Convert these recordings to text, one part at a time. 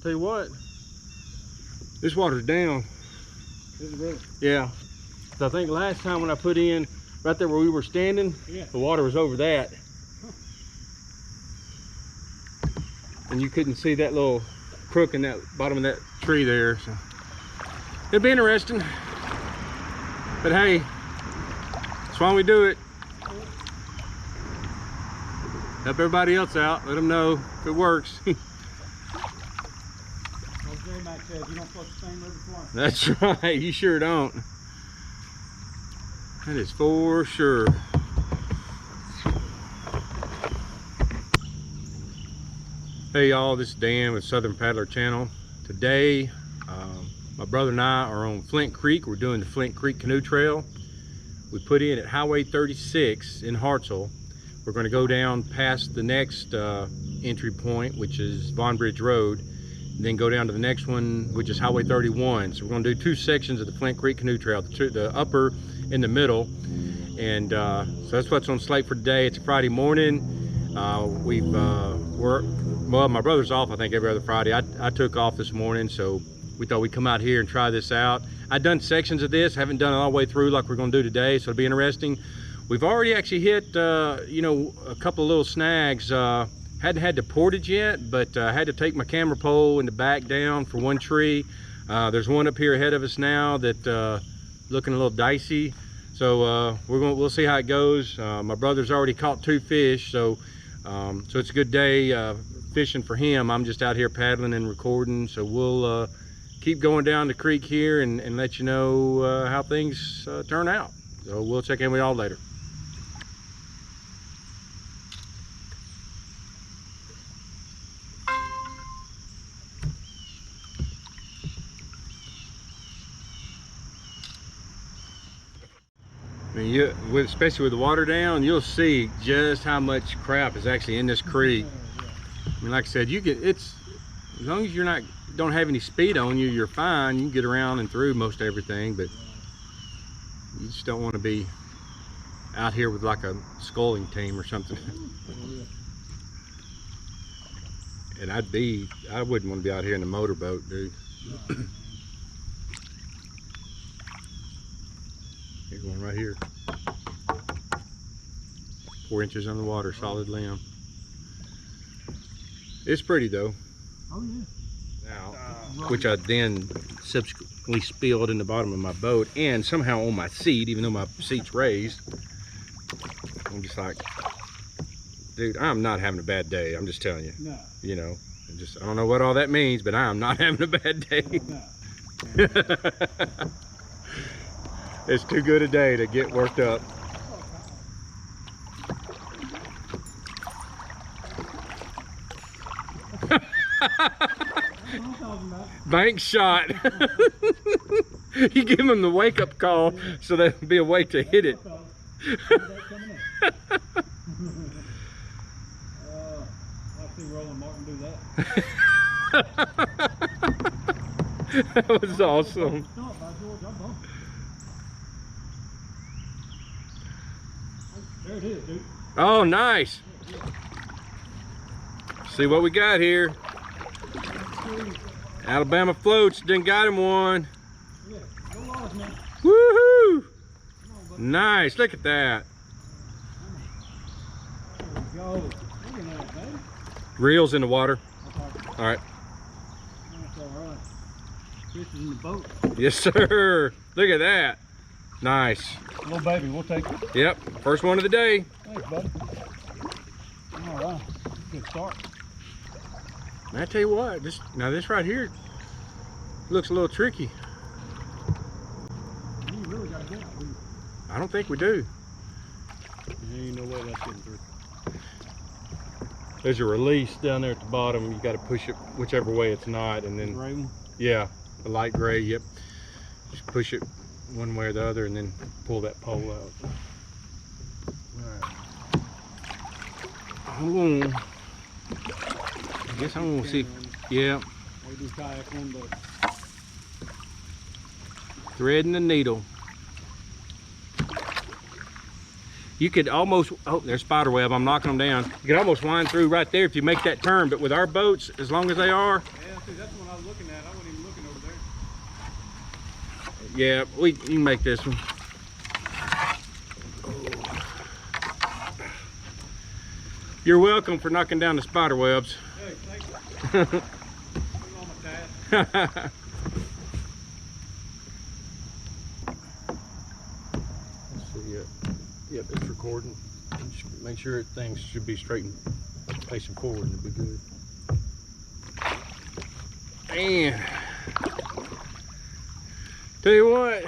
Tell you what, this water's down. Is it really? Yeah. So I think last time when I put in right there where we were standing, yeah, the water was over that. Huh. And you couldn't see that little crook in that bottom of that tree there. So it'd be interesting. But hey, that's why we do it. Help everybody else out. Let them know if it works. J-Mac says you don't flush the same river twice. That's right. You sure don't. That is for sure. Hey y'all, this is Dan with Southern Paddler Channel. Today, my brother and I are on Flint Creek. We're doing the Flint Creek Canoe Trail. We put in at Highway 36 in Hartselle. We're going to go down past the next entry point, which is Vaughn Bridge Road, and then go down to the next one, which is Highway 31. So we're going to do two sections of the Flint Creek Canoe Trail, the upper and the middle. And so that's what's on slate for today. It's a Friday morning. Well, my brother's off, I think, every other Friday. I took off this morning, so we thought we'd come out here and try this out. I've done sections of this, haven't done it all the way through like we're going to do today, so it'll be interesting. We've already actually hit, you know, a couple of little snags. Hadn't had the portage yet, but I had to take my camera pole in the back down for one tree. There's one up here ahead of us now that looking a little dicey. So we'll see how it goes. My brother's already caught 2 fish, so it's a good day fishing for him. I'm just out here paddling and recording, so we'll keep going down the creek here and let you know how things turn out. So we'll check in with y'all later. I mean, especially with the water down, you'll see just how much crap is actually in this creek. I mean, like I said, as long as don't have any speed on you, you're fine. You can get around and through most everything, but you just don't want to be out here with like a sculling team or something. And I wouldn't want to be out here in the motorboat, dude. Here's one right here. 4 inches underwater, solid limb. It's pretty though. Oh yeah. Now, which I then subsequently spilled in the bottom of my boat and somehow on my seat, even though my seat's raised. I'm just like, dude, I'm not having a bad day. I'm just telling you. No. You know, I don't know what all that means, but I'm not having a bad day. No. It's too good a day to get worked up. Bank shot. You give them the wake-up call so they'll be awake to hit it. I've seen Roland Martin do that. That was awesome. There it is, dude. Oh, nice. See what we got here. Alabama floats, done got him one. Yeah, go lost, man. Woohoo! Nice, look at that. There we go. Look at that, baby. Reels in the water. Okay. All right. That's all right. Fish is in the boat. Yes, sir. Look at that. Nice. Little baby, we'll take it. Yep, first one of the day. Thanks, buddy. All right, good start. And I tell you what, this right here looks a little tricky. You really got to get it. I don't think we do. There ain't no way that's getting through. There's a release down there at the bottom. You got to push it whichever way it's not, and then Gray one? yeah, the light gray. Yep. Just push it one way or the other, and then pull that pole out. All right. I guess I'm gonna see. Yeah. Maybe do kayak one, but Threading the needle. You could almost, oh, there's spider web, I'm knocking them down. You could almost wind through right there if you make that turn, but with our boats, as long as they are, yeah. See, that's the one I was looking at. I wasn't even looking over there. Yeah, you can make this one. You're welcome for knocking down the spider webs. Hey, thank you. Put it on my tab. Let's see, yep, it's recording. Just make sure things should be straight and facing forward and it'll be good. And tell you what,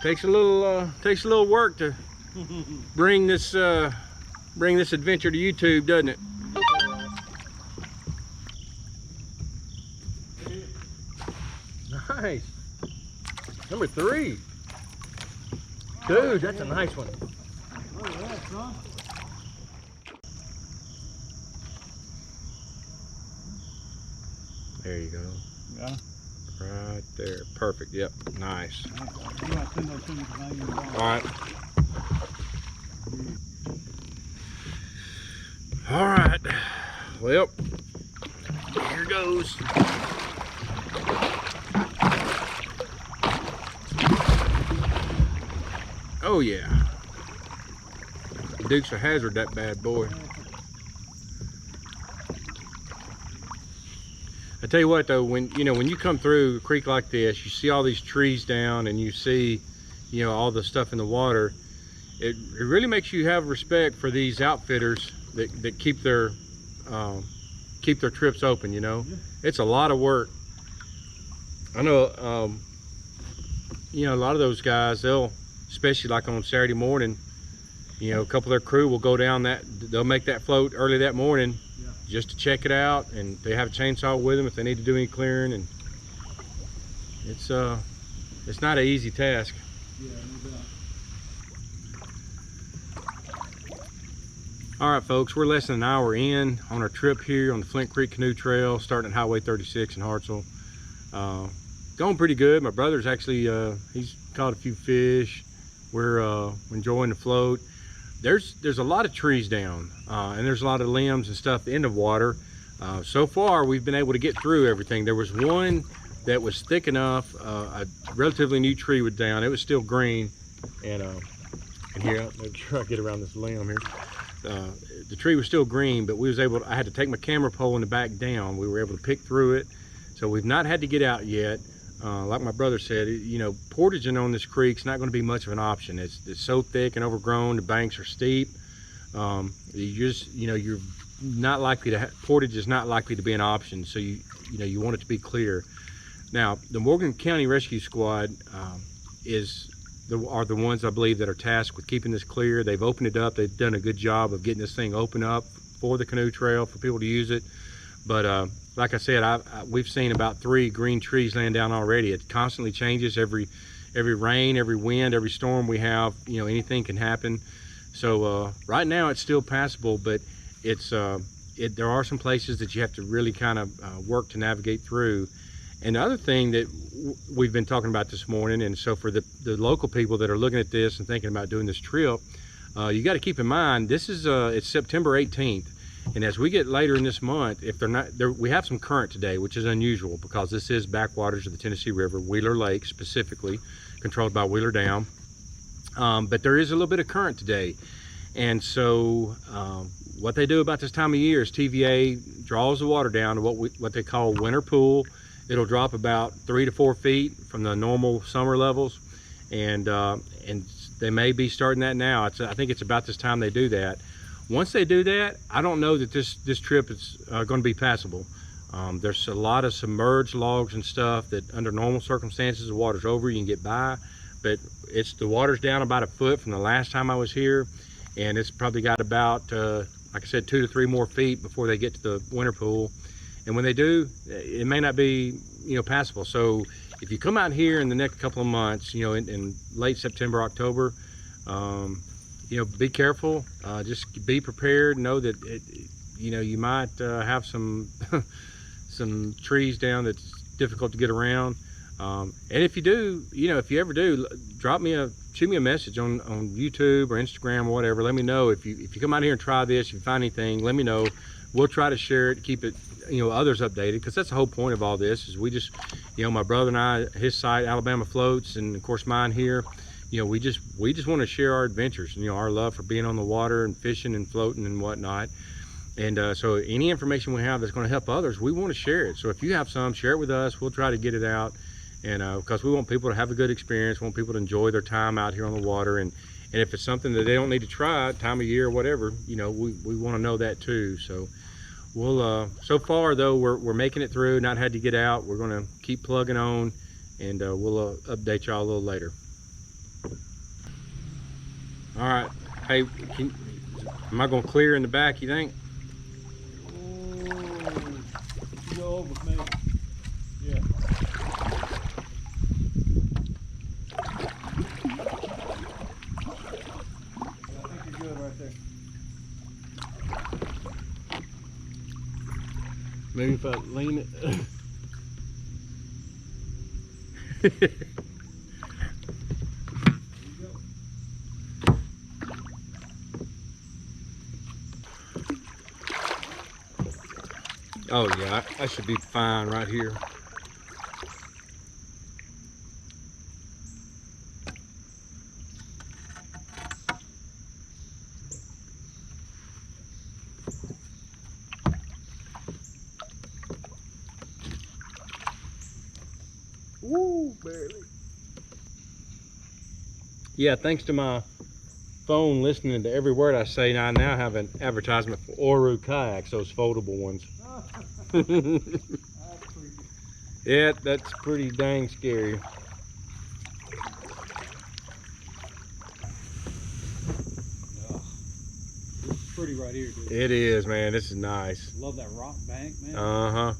takes a little work to bring this adventure to YouTube, doesn't it? Nice. Number 3. Dude, that's a nice one. Look at that, son. There you go. Yeah. Right there. Perfect. Yep. Nice. You might send those to me tonight. All right. All right. Well, here goes. Oh yeah. Dukes of Hazzard, that bad boy. I tell you what though, when you come through a creek like this, you see all these trees down and you see, all the stuff in the water. It really makes you have respect for these outfitters that keep their trips open. Yeah. It's a lot of work. I know, a lot of those guys, they'll, especially like on Saturday morning, a couple of their crew will go down they'll make that float early that morning. Yeah. Just to check it out, and they have a chainsaw with them if they need to do any clearing, and it's not an easy task. Yeah, no doubt. All right, folks, we're less than an hour in on our trip here on the Flint Creek Canoe Trail, starting at Highway 36 in Hartselle. Going pretty good. My brother's actually he's caught a few fish. We're enjoying the float. There's a lot of trees down, and there's a lot of limbs and stuff in the water. So far, we've been able to get through everything. There was one that was thick enough, a relatively new tree was down. It was still green, and here, make sure I get around this limb here. The tree was still green, but I had to take my camera pole in the back down. We were able to pick through it. So we've not had to get out yet. Like my brother said, portaging on this creek's not going to be much of an option. It's so thick and overgrown. The banks are steep. You're not likely to portage is not likely to be an option. So you want it to be clear. Now, the Morgan County Rescue Squad are the ones I believe that are tasked with keeping this clear. They've opened it up. They've done a good job of getting this thing open up for the canoe trail for people to use it. But like I said, we've seen about 3 green trees laying down already. It constantly changes every rain, every wind, every storm we have. Anything can happen. So right now it's still passable, but there are some places that you have to really kind of work to navigate through. And the other thing that we've been talking about this morning, and so for the local people that are looking at this and thinking about doing this trip, you got to keep in mind it's September 18th. And as we get later in this month, if they're not there, we have some current today, which is unusual because this is backwaters of the Tennessee River, Wheeler Lake specifically, controlled by Wheeler Dam. But there is a little bit of current today. And so what they do about this time of year is TVA draws the water down to what they call winter pool. It'll drop about 3 to 4 feet from the normal summer levels. And they may be starting that now. I think it's about this time they do that. Once they do that, I don't know that this trip is going to be passable. There's a lot of submerged logs and stuff that under normal circumstances, the water's over, you can get by. But the water's down about 1 foot from the last time I was here. And it's probably got about, like I said, 2 to 3 more feet before they get to the winter pool. And when they do, it may not be, passable. So if you come out here in the next couple of months, in late September, October, be careful. Just be prepared. Know that you might have some some trees down that's difficult to get around. And if you do, if you ever do, shoot me a message on YouTube or Instagram or whatever. Let me know if you come out here and try this. If you find anything, let me know, we'll try to share it, keep it, others updated, because that's the whole point of all this. Is we just, my brother and I, his site Alabama Floats, and of course mine here, we just want to share our adventures, our love for being on the water and fishing and floating and whatnot. And so any information we have that's going to help others, we want to share it. So if you have some, share it with us. We'll try to get it out, and because we want people to have a good experience, we want people to enjoy their time out here on the water. And if it's something that they don't need to try, time of year or whatever, we want to know that too. So we'll so far though, we're making it through, not had to get out. We're going to keep plugging on, and we'll update y'all a little later. All right, hey, am I going to clear in the back, you think? Go over with me. Yeah. I think you're good right there. Maybe if I lean it. Oh yeah, I should be fine right here. Woo, barely. Yeah, thanks to my phone listening to every word I say, I now have an advertisement for Oru kayaks, those foldable ones. That's creepy. Yeah, that's pretty dang scary. This is pretty right here, dude. It is, man. This is nice. Love that rock bank, man. Uh-huh.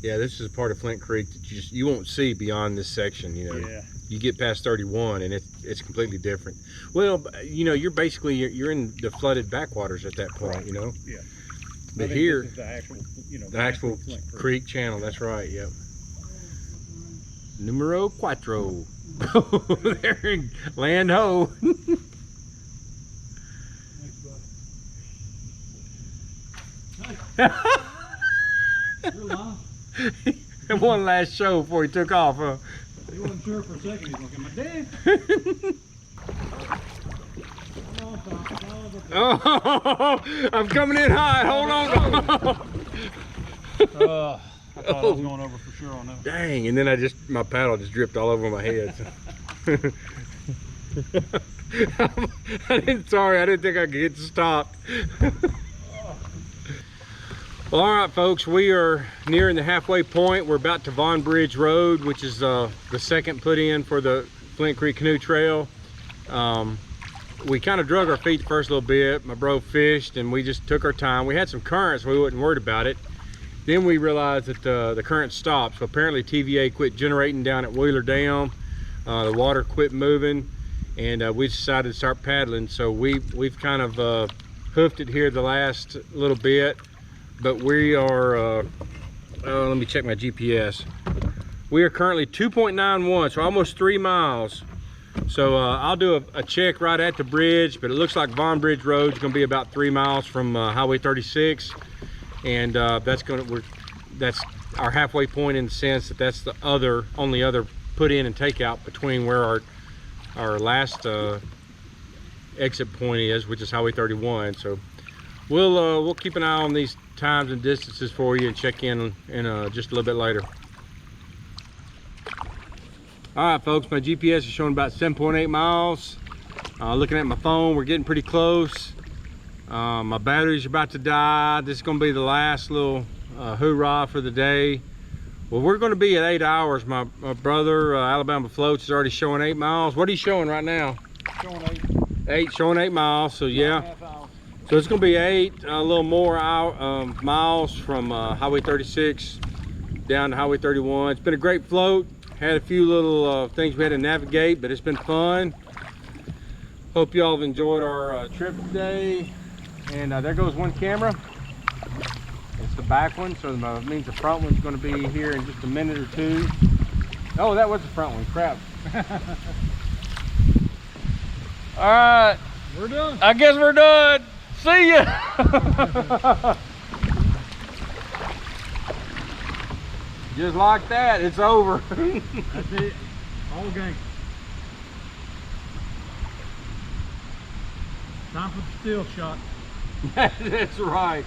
Yeah, this is a part of Flint Creek that you won't see beyond this section, Yeah. You get past 31 and it's completely different. Well, you're basically you're in the flooded backwaters at that point, Yeah. But here, this is the actual, the actual Flint creek channel, that's right, yep. Numero cuatro. There in land ho. Thanks, bud. You're lying. One last show before he took off, huh? He wasn't sure for a second. He's looking at my dad. Oh, I'm coming in hot. Hold on. I thought I was going over for sure on that. Dang, and then my paddle just dripped all over my head. I didn't think I could get stopped. Well, all right, folks, we are nearing the halfway point. We're about to Vaughn Bridge Road, which is the second put in for the Flint Creek Canoe Trail. We kind of drug our feet the first little bit. My bro fished, and we just took our time. We had some current, so we wasn't worried about it. Then we realized that the current stopped. So apparently TVA quit generating down at Wheeler Dam. The water quit moving, and we decided to start paddling. So we've kind of hoofed it here the last little bit. But we are, let me check my GPS. We are currently 2.91, so almost 3 miles. So I'll do a check right at the bridge, but it looks like Vaughn Bridge Road is going to be about 3 miles from Highway 36. And that's our halfway point, in the sense that that's the only other put in and take out between where our last exit point is, which is Highway 31. So we'll keep an eye on these times and distances for you and check in just a little bit later. All right, folks, my GPS is showing about 7.8 miles. Looking at my phone, we're getting pretty close. My battery's about to die. This is going to be the last little hoorah for the day. Well, we're going to be at 8 hours. My brother, Alabama Floats, is already showing 8 miles. What are you showing right now? Showing 8, showing 8 miles. So yeah. So it's going to be 8, a little more miles from Highway 36 down to Highway 31. It's been a great float. Had a few little things we had to navigate, but it's been fun. Hope you all have enjoyed our trip today. And there goes one camera. It's the back one, so it means the front one's going to be here in just a minute or two. Oh, that was the front one. Crap. All right. We're done. I guess we're done. See ya. Just like that, it's over. That's it. All game. Time for the still shot. That's right.